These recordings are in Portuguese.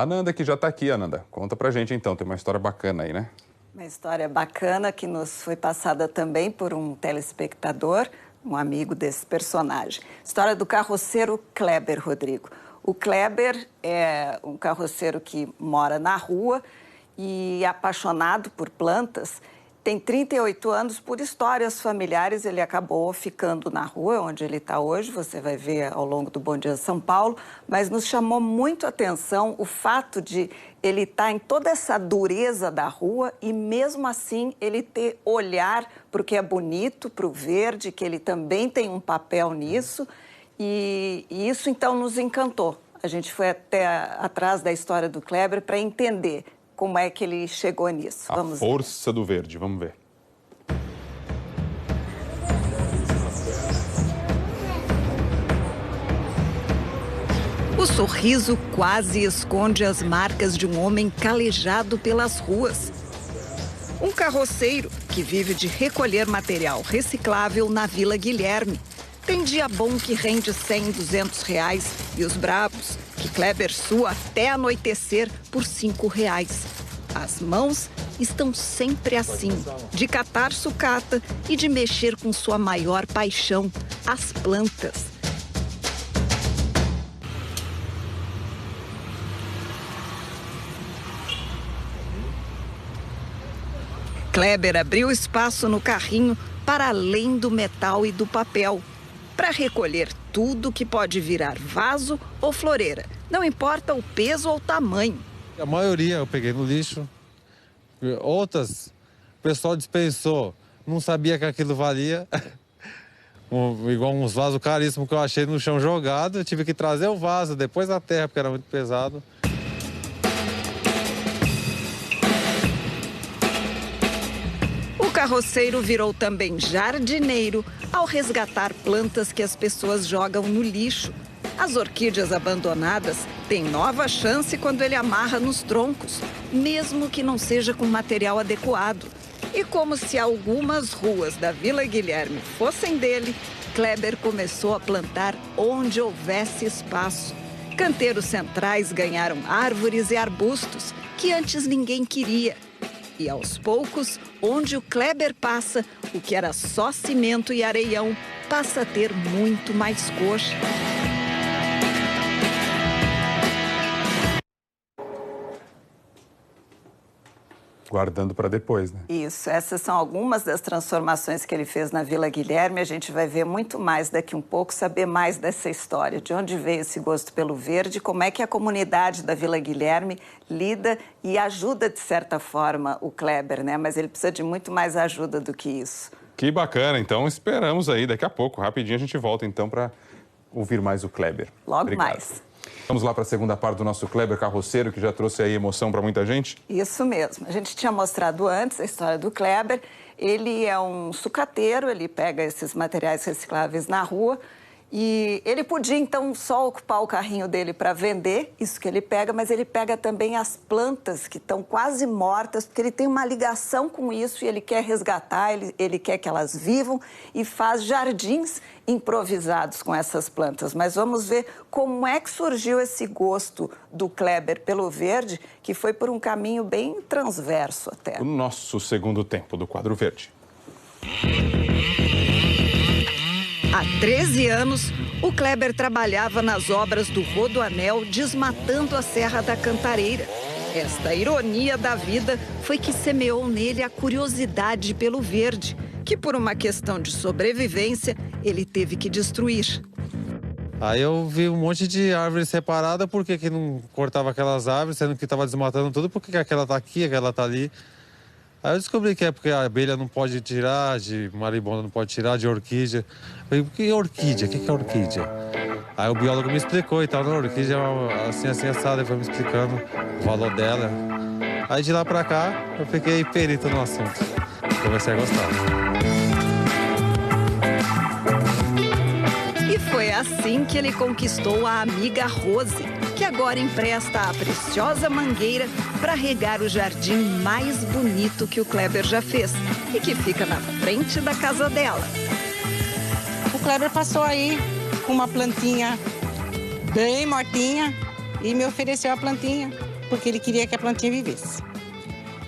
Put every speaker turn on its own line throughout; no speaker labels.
A Nanda, que já está aqui, Ananda. Conta pra gente então, tem uma história bacana aí, né?
Uma história bacana que nos foi passada também por um telespectador, um amigo desse personagem. História do carroceiro Kleber, Rodrigo. O Kleber é um carroceiro que mora na rua e é apaixonado por plantas. Tem 38 anos, por histórias familiares, ele acabou ficando na rua, onde ele está hoje, você vai ver ao longo do Bom Dia São Paulo, mas nos chamou muito a atenção o fato de ele estar em toda essa dureza da rua e mesmo assim ele ter olhar para o que é bonito, para o verde, que ele também tem um papel nisso e isso então nos encantou. A gente foi até atrás da história do Kleber para entender como é que ele chegou nisso.
A força do verde, vamos ver.
O sorriso quase esconde as marcas de um homem calejado pelas ruas. Um carroceiro que vive de recolher material reciclável na Vila Guilherme. Tem dia bom que rende R$100, R$200 e os bravos que Kleber sua até anoitecer por R$5. As mãos estão sempre assim, de catar sucata e de mexer com sua maior paixão, as plantas. Kleber abriu espaço no carrinho para além do metal e do papel, para recolher tudo que pode virar vaso ou floreira, não importa o peso ou o tamanho.
A maioria eu peguei no lixo, outras o pessoal dispensou, não sabia que aquilo valia. Igual uns vasos caríssimos que eu achei no chão jogado, eu tive que trazer o vaso, depois a terra, porque era muito pesado.
O carroceiro virou também jardineiro ao resgatar plantas que as pessoas jogam no lixo. As orquídeas abandonadas têm nova chance quando ele amarra nos troncos, mesmo que não seja com material adequado. E como se algumas ruas da Vila Guilherme fossem dele, Kleber começou a plantar onde houvesse espaço. Canteiros centrais ganharam árvores e arbustos que antes ninguém queria. E aos poucos, onde o Kleber passa, o que era só cimento e areião, passa a ter muito mais coxa.
Guardando para depois, né?
Isso, essas são algumas das transformações que ele fez na Vila Guilherme. A gente vai ver muito mais daqui um pouco, saber mais dessa história, de onde veio esse gosto pelo verde, como é que a comunidade da Vila Guilherme lida e ajuda, de certa forma, o Kleber, né? Mas ele precisa de muito mais ajuda do que isso.
Que bacana, então esperamos aí, daqui a pouco, rapidinho a gente volta então para ouvir mais o Kleber.
Logo
Obrigado.
mais.
Vamos lá para a segunda parte do nosso Kleber carroceiro, que já trouxe aí emoção para muita gente?
Isso mesmo. A gente tinha mostrado antes a história do Kleber. Ele é um sucateiro, ele pega esses materiais recicláveis na rua e ele podia, então, só ocupar o carrinho dele para vender isso que ele pega, mas ele pega também as plantas que estão quase mortas, porque ele tem uma ligação com isso e ele quer resgatar, ele quer que elas vivam e faz jardins improvisados com essas plantas. Mas vamos ver como é que surgiu esse gosto do Kleber pelo verde, que foi por um caminho bem transverso até.
O nosso segundo tempo do quadro verde.
Há 13 anos, o Kleber trabalhava nas obras do Rodoanel, desmatando a Serra da Cantareira. Esta ironia da vida foi que semeou nele a curiosidade pelo verde, que por uma questão de sobrevivência, ele teve que destruir.
Aí eu vi um monte de árvores separadas, por que não cortava aquelas árvores, sendo que estava desmatando tudo, por que aquela está aqui, aquela está ali. Aí eu descobri que é porque a abelha não pode tirar, de marimbonda não pode tirar, de orquídea. Eu falei, o que é orquídea? O que é orquídea? Aí o biólogo me explicou e tal, não, orquídea é assim, assim, assada, ele foi me explicando o valor dela. Aí de lá pra cá, eu fiquei perito no assunto. Comecei a gostar.
E foi assim que ele conquistou a amiga Rose, que agora empresta a preciosa mangueira para regar o jardim mais bonito que o Kleber já fez e que fica na frente da casa dela.
O Kleber passou aí com uma plantinha bem mortinha e me ofereceu a plantinha. porque ele queria que a plantinha vivesse.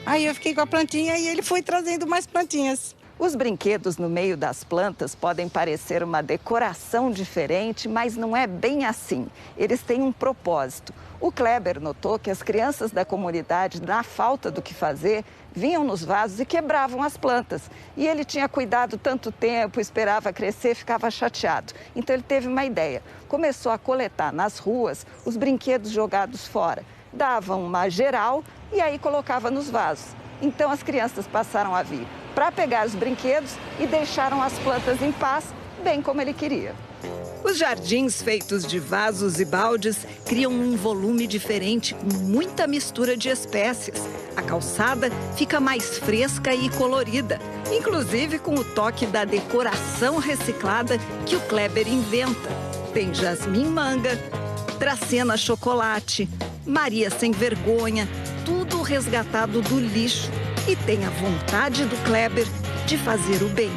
Aí eu fiquei com a plantinha e ele foi trazendo mais plantinhas.
Os brinquedos no meio das plantas podem parecer uma decoração diferente, mas não é bem assim. Eles têm um propósito. O Kleber notou que as crianças da comunidade, na falta do que fazer, vinham nos vasos e quebravam as plantas. E ele tinha cuidado tanto tempo, esperava crescer, ficava chateado. Então ele teve uma ideia. Começou a coletar nas ruas os brinquedos jogados fora. Dava uma geral e aí colocava nos vasos. Então as crianças passaram a vir para pegar os brinquedos e deixaram as plantas em paz, bem como ele queria. Os jardins feitos de vasos e baldes criam um volume diferente, com muita mistura de espécies. A calçada fica mais fresca e colorida, inclusive com o toque da decoração reciclada que o Kleber inventa. Tem jasmim manga, dracena chocolate, Maria sem vergonha, tudo resgatado do lixo. E tem a vontade do Kleber de fazer o bem.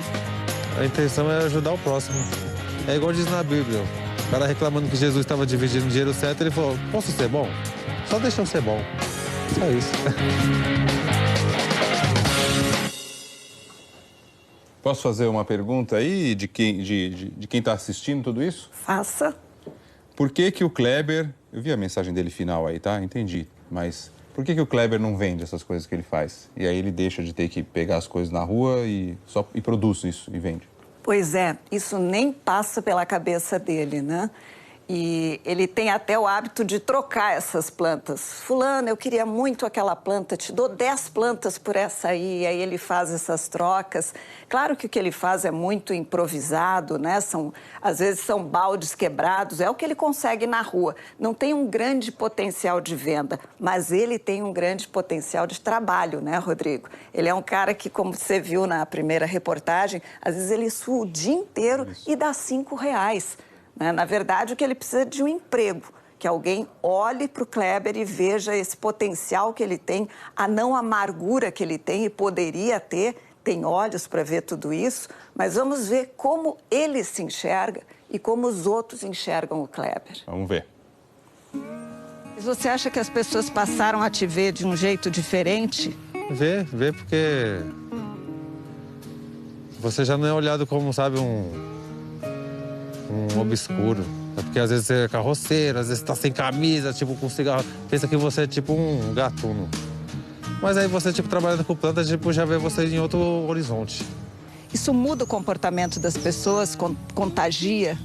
A intenção é ajudar o próximo. É igual diz na Bíblia. O cara reclamando que Jesus estava dividindo o dinheiro certo, ele falou, posso ser bom? Só deixa eu ser bom. Só isso.
Posso fazer uma pergunta aí de quem está assistindo tudo isso?
Faça.
Por que que o Kleber... Eu vi a mensagem dele final aí, tá? Entendi. Mas por que que o Kleber não vende essas coisas que ele faz? E aí ele deixa de ter que pegar as coisas na rua e produz isso e vende?
Pois é, isso nem passa pela cabeça dele, né? E ele tem até o hábito de trocar essas plantas. Fulano, eu queria muito aquela planta, te dou 10 plantas por essa aí. E aí ele faz essas trocas. Claro que o que ele faz é muito improvisado, né? Às vezes são baldes quebrados, é o que ele consegue na rua. Não tem um grande potencial de venda, mas ele tem um grande potencial de trabalho, né, Rodrigo? Ele é um cara que, como você viu na primeira reportagem, às vezes ele sua o dia inteiro e dá R$5. Na verdade, o que ele precisa é de um emprego, que alguém olhe para o Kleber e veja esse potencial que ele tem, a não amargura que ele tem e poderia ter, tem olhos para ver tudo isso, mas vamos ver como ele se enxerga e como os outros enxergam o Kleber.
Vamos ver.
Mas você acha que as pessoas passaram a te ver de um jeito diferente?
Vê porque você já não é olhado como, sabe, um obscuro. É porque às vezes você é carroceiro, às vezes você tá sem camisa, tipo, com cigarro. Pensa que você é tipo um gatuno. Mas aí você, tipo, trabalhando com plantas, tipo, já vê você em outro horizonte.
Isso muda o comportamento das pessoas, contagia?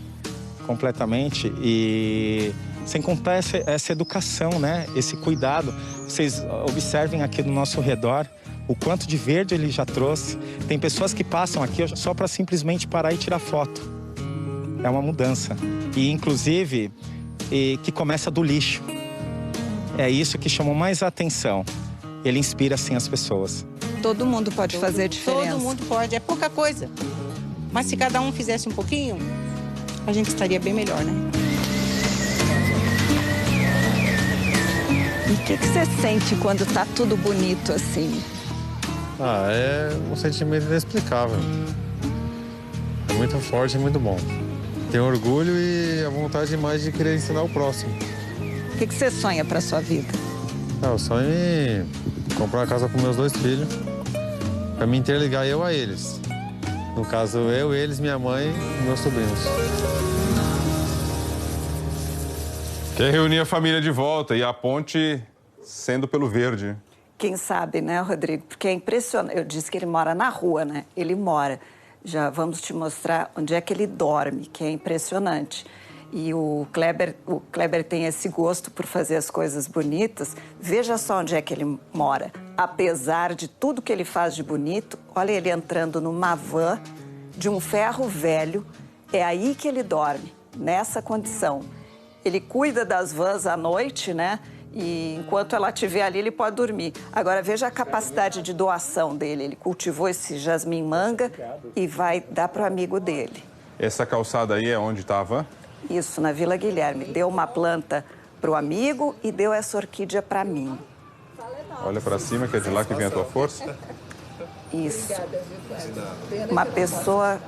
Completamente. E sem contar essa educação, né? Esse cuidado. Vocês observem aqui do nosso redor o quanto de verde ele já trouxe. Tem pessoas que passam aqui só para simplesmente parar e tirar foto. É uma mudança. E, inclusive, que começa do lixo. É isso que chamou mais a atenção. Ele inspira, assim, as pessoas.
Todo mundo pode fazer diferença.
Todo mundo pode, é pouca coisa. Mas se cada um fizesse um pouquinho, a gente estaria bem melhor, né?
E o que você sente quando tá tudo bonito assim?
É um sentimento inexplicável. É muito forte e muito bom. Tenho orgulho e a vontade mais de querer ensinar o próximo.
O que você sonha para sua vida?
Eu sonho em comprar uma casa com meus 2 filhos, para me interligar eu a eles. No caso, eu, eles, minha mãe e meus sobrinhos.
Quer reunir a família de volta e a ponte sendo pelo verde.
Quem sabe, né, Rodrigo? Porque é impressionante. Eu disse que ele mora na rua, né? Ele mora. Já vamos te mostrar onde é que ele dorme, que é impressionante. E o Kleber tem esse gosto por fazer as coisas bonitas. Veja só onde é que ele mora. Apesar de tudo que ele faz de bonito, olha ele entrando numa van de um ferro velho. É aí que ele dorme, nessa condição. Ele cuida das vans à noite, né? E enquanto ela estiver ali, ele pode dormir. Agora, veja a capacidade de doação dele. Ele cultivou esse jasmim manga e vai dar para o amigo dele.
Essa calçada aí é onde estava?
Isso, na Vila Guilherme. Deu uma planta para o amigo e deu essa orquídea para mim.
Olha para cima, que é de lá que vem a tua força.
Isso. Uma pessoa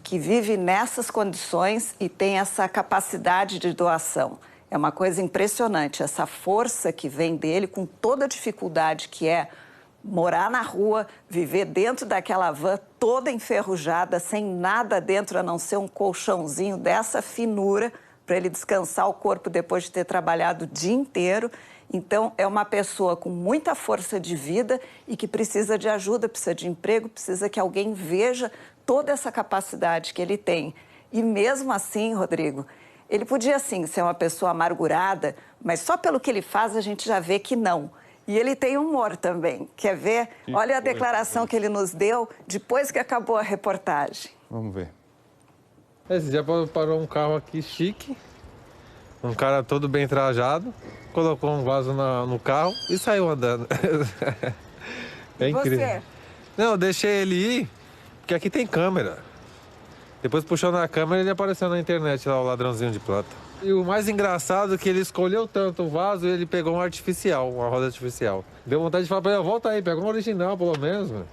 que vive nessas condições e tem essa capacidade de doação. É uma coisa impressionante, essa força que vem dele, com toda a dificuldade que é morar na rua, viver dentro daquela van toda enferrujada, sem nada dentro a não ser um colchãozinho dessa finura, para ele descansar o corpo depois de ter trabalhado o dia inteiro. Então, é uma pessoa com muita força de vida e que precisa de ajuda, precisa de emprego, precisa que alguém veja toda essa capacidade que ele tem. E mesmo assim, Rodrigo, ele podia, sim, ser uma pessoa amargurada, mas só pelo que ele faz a gente já vê que não. E ele tem humor também. Quer ver? Olha a declaração que ele nos deu depois que acabou a reportagem.
Vamos ver.
Esse dia parou um carro aqui chique, um cara todo bem trajado, colocou um vaso no carro e saiu andando. É incrível.
Você?
Não, eu deixei ele ir, porque aqui tem câmera. Depois puxou na câmera e ele apareceu na internet lá, o ladrãozinho de planta. E o mais engraçado é que ele escolheu tanto o vaso e ele pegou um artificial, uma roda artificial. Deu vontade de falar pra ele, volta aí, pega um original pelo menos, mano.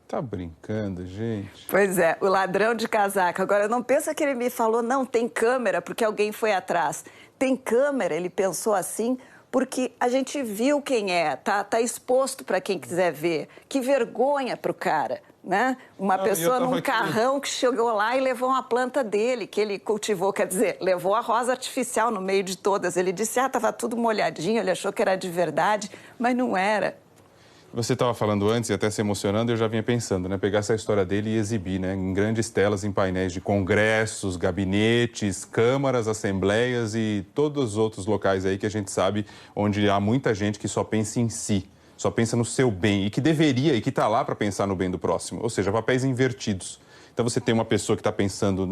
Tá brincando, gente.
Pois é, o ladrão de casaca. Agora, não pensa que ele me falou, não, tem câmera, porque alguém foi atrás. Tem câmera, ele pensou assim, porque a gente viu quem é, tá exposto para quem quiser ver. Que vergonha pro cara, né? Uma pessoa num carrão que chegou lá e levou uma planta dele, que ele cultivou, quer dizer, levou a rosa artificial no meio de todas. Ele disse, tava tudo molhadinho, ele achou que era de verdade, mas não era.
Você estava falando antes e até se emocionando, eu já vinha pensando, né? Pegar essa história dele e exibir, né? Em grandes telas, em painéis de congressos, gabinetes, câmaras, assembleias e todos os outros locais aí que a gente sabe onde há muita gente que só pensa em si, só pensa no seu bem e que deveria e que está lá para pensar no bem do próximo, ou seja, papéis invertidos. Então você tem uma pessoa que está pensando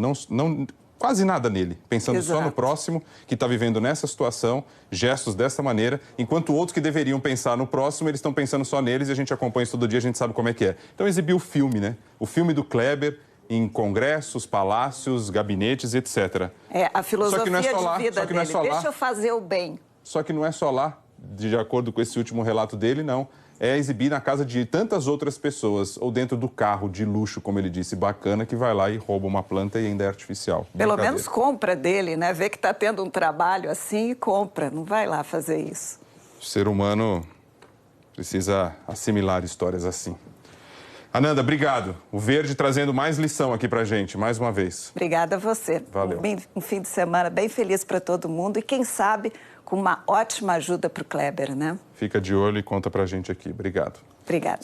quase nada nele, pensando só no próximo, que está vivendo nessa situação, gestos dessa maneira, enquanto outros que deveriam pensar no próximo, eles estão pensando só neles e a gente acompanha isso todo dia, a gente sabe como é que é. Então exibiu o filme, né? O filme do Kleber em congressos, palácios, gabinetes, etc.
É, a filosofia de vida dele, deixa eu fazer o bem.
Só que não é só lá, de acordo com esse último relato dele, não. É exibir na casa de tantas outras pessoas, ou dentro do carro de luxo, como ele disse, bacana, que vai lá e rouba uma planta e ainda é artificial.
Pelo menos compra dele, né? Vê que está tendo um trabalho assim e compra, não vai lá fazer isso.
O ser humano precisa assimilar histórias assim. Ananda, obrigado. O Verde trazendo mais lição aqui pra gente, mais uma vez.
Obrigada a você.
Valeu.
Um fim de semana bem feliz para todo mundo e, quem sabe, com uma ótima ajuda para o Kleber, né?
Fica de olho e conta pra gente aqui. Obrigado.
Obrigada.